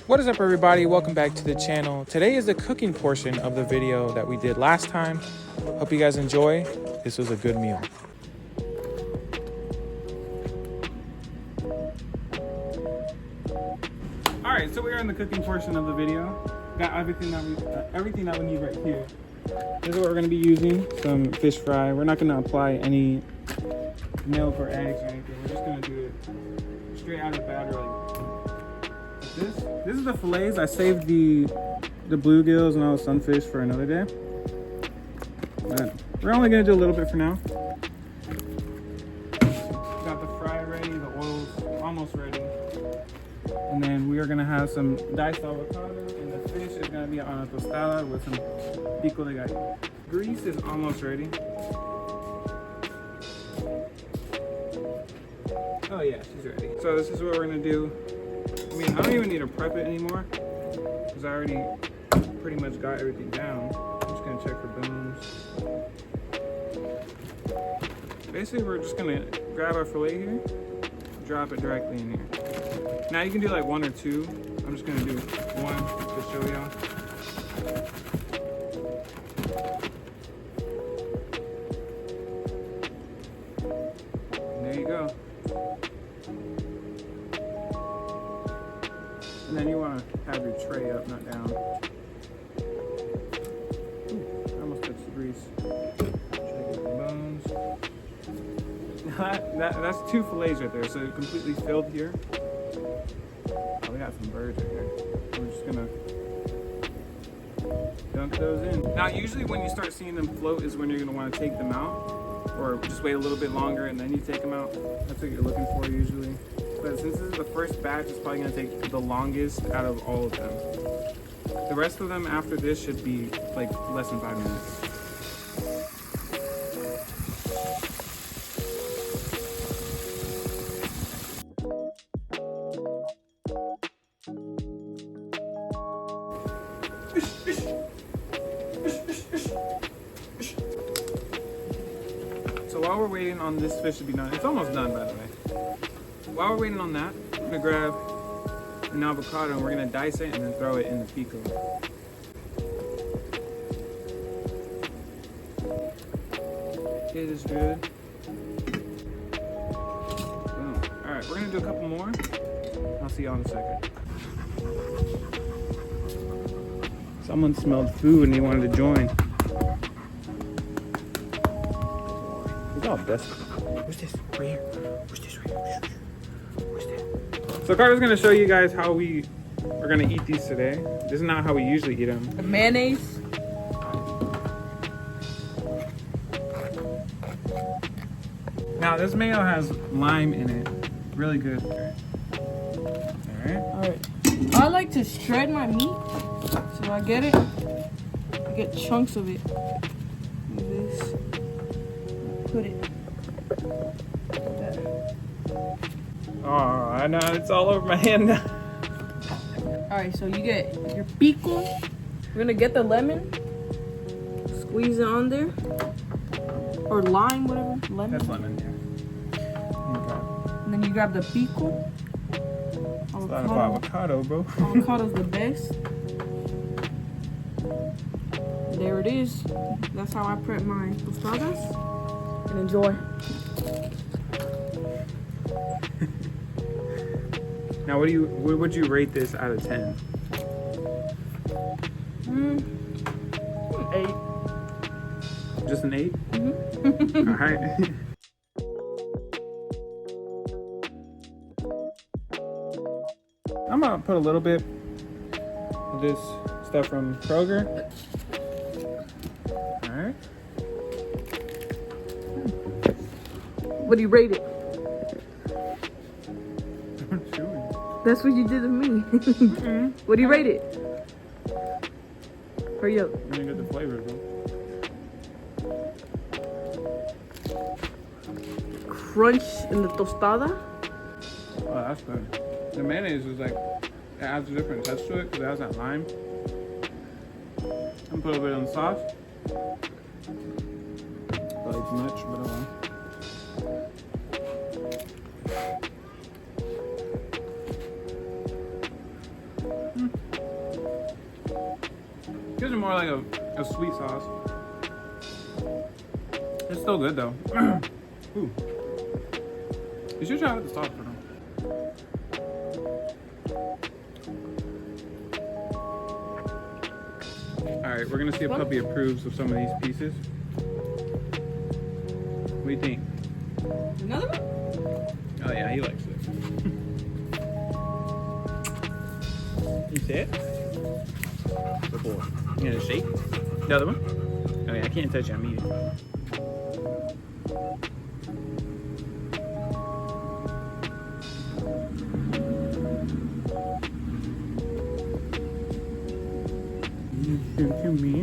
What is up, everybody? Welcome back to the channel. Today is the cooking portion of the video that we did last time. Hope you guys enjoy. This was a good meal. All right, so we are in the cooking portion of the video. Got everything that we need right here. This is what we're gonna be using, some fish fry. We're not gonna apply any milk or eggs or anything. We're just gonna do it straight out of the batter like this. This is the fillets. I saved the bluegills and all the sunfish for another day. But we're only gonna do a little bit for now. Got the fry ready, the oil's almost ready. And then we are gonna have some diced avocado, and the fish is gonna be on a tostada with some pico de gallo. Grease is almost ready. Oh yeah, she's ready. So this is what we're gonna do. I mean, I don't even need to prep it anymore because I already pretty much got everything down. I'm just gonna check for bones. Basically, we're just gonna grab our fillet here, drop it directly in here. Now you can do like one or two. I'm just gonna do one to show y'all. There you go. And then you want to have your tray up, not down. Ooh, I almost touched the grease. Check out the bones. That's two fillets right there, so it completely filled here. Oh, we got some birds right here. We're just gonna dunk those in. Now, usually when you start seeing them float is when you're gonna want to take them out, or just wait a little bit longer and then you take them out. That's what you're looking for usually. But since this is the first batch, it's probably gonna take the longest out of all of them. The rest of them after this should be like less than 5 minutes. So while we're waiting on this fish to be done, it's almost done by the way. While we're waiting on that, I'm gonna grab an avocado and we're gonna dice it and then throw it in the pico. It is good. Boom. All right, we're gonna do a couple more. I'll see y'all in a second. Someone smelled food and he wanted to join. He's all desperate. What's this? Right here. What's this right here? So Carter's gonna show you guys how we are gonna eat these today. This is not how we usually eat them. The mayonnaise. Now this mayo has lime in it. Really good. Alright. I like to shred my meat. So I get it. I get chunks of it. Like this. Put it. Oh, I know, it's all over my hand now. Alright, so you get your pico. We're gonna get the lemon. Squeeze it on there. Or lime, whatever. Lemon. That's lemon, yeah. Okay. And then you grab the pico. It's a lot of avocado, bro. Avocado's the best. There it is. That's how I prep my tostadas. And enjoy. Now, what would you rate this out of 10? 8. Just an 8? Mm-hmm. All right. I'm gonna put a little bit of this stuff from Kroger. All right. What do you rate it? I'm chewing. That's what you did to me. What do you rate it? Hurry up. I'm gonna get the flavors, bro. Crunch in the tostada. Oh, that's good. The mayonnaise is like, it adds a different touch to it because it has that lime. I'm put a bit on the sauce. Probably too much, but I won't. Gives it more like a sweet sauce. It's still good though. Ooh. You should try with the sauce for them. Alright, we're gonna see if Puppy approves of some of these pieces. What do you think? Another one? Oh yeah, he likes it. You see it? Good boy. You gonna shake? The other one? Oh yeah, I can't touch it, I'm eating. Shoot to me.